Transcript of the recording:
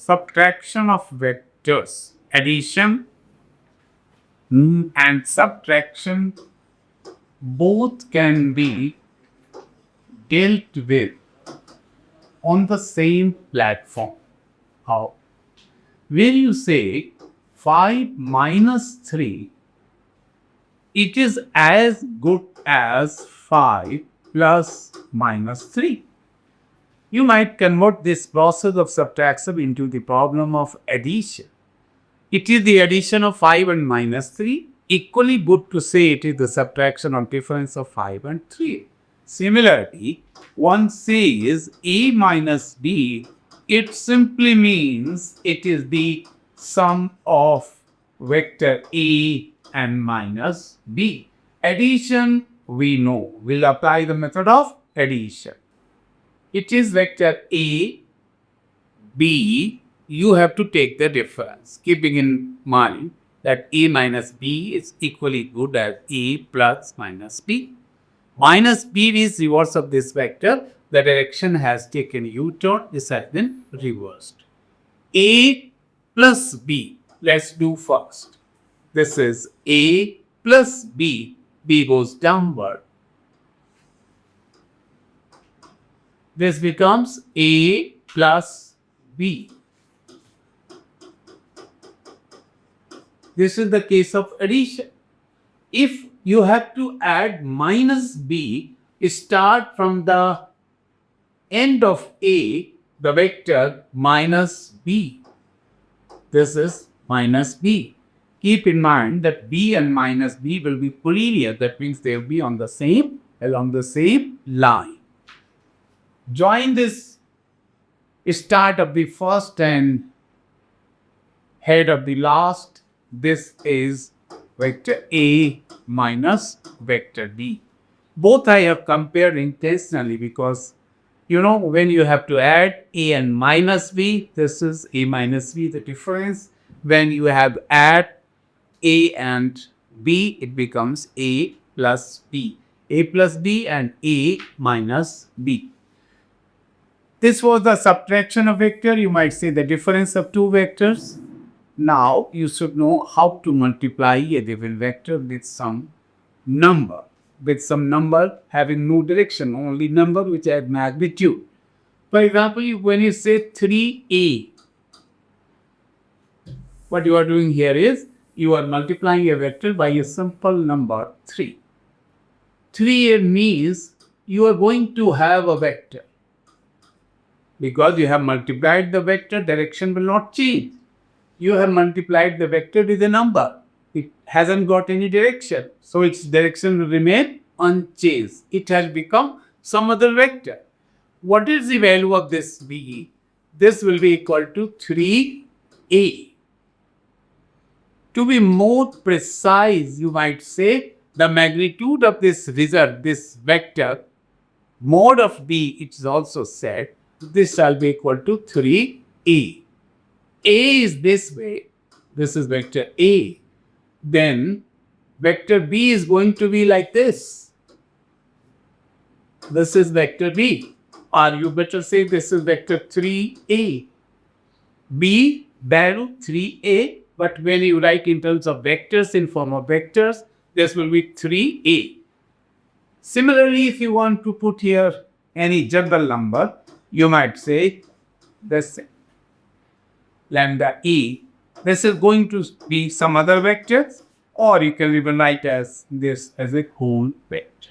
subtraction of vectors, addition and subtraction both can be dealt with on the same platform. How? When you say 5 minus 3, it is as good as 5 plus minus 3. You might convert this process of subtraction into the problem of addition. It is the addition of 5 and minus 3. Equally good to say it is the subtraction or difference of 5 and 3. Similarly, one says A minus B, it simply means it is the sum of vector A and minus B. Addition, we know, we'll apply the method of addition. It is vector A, B, you have to take the difference, keeping in mind that A minus B is equally good as A plus minus B. Minus B is reverse of this vector. The direction has taken U-turn. This has been reversed. A plus B. Let's do first. This is A plus B. B goes downward. This becomes A plus B. This is the case of addition. If you have to add minus B, start from the end of A, the vector minus B. This is minus B. Keep in mind that B and minus B will be collinear. That means they will be on the same, along the same line. Join this start of the first and head of the last. This is vector A minus vector B. Both I have compared intentionally because when you have to add A and minus B, this is A minus B, the difference. When you have add A and B, it becomes A plus B. A plus B and A minus B. This was the subtraction of vector. You might say the difference of two vectors. Now you should know how to multiply a given vector with some number. With some number having no direction, only number which has magnitude. For example, when you say 3a, what you are doing here is you are multiplying a vector by a simple number 3. 3a means you are going to have a vector. Because you have multiplied the vector, direction will not change. You have multiplied the vector with a number. It hasn't got any direction. So its direction will remain unchanged. It has become some other vector. What is the value of this b? This will be equal to 3a. To be more precise, you might say the magnitude of this result, this vector, mod of b, it is also said, this shall be equal to 3a. A is this way. This is vector A. Then vector B is going to be like this. This is vector B. Or you better say this is vector 3A. B value 3A. But when you write in terms of vectors, in form of vectors, this will be 3A. Similarly, if you want to put here any general number, you might say this lambda E. This is going to be some other vectors, or you can even write as this as a whole vector.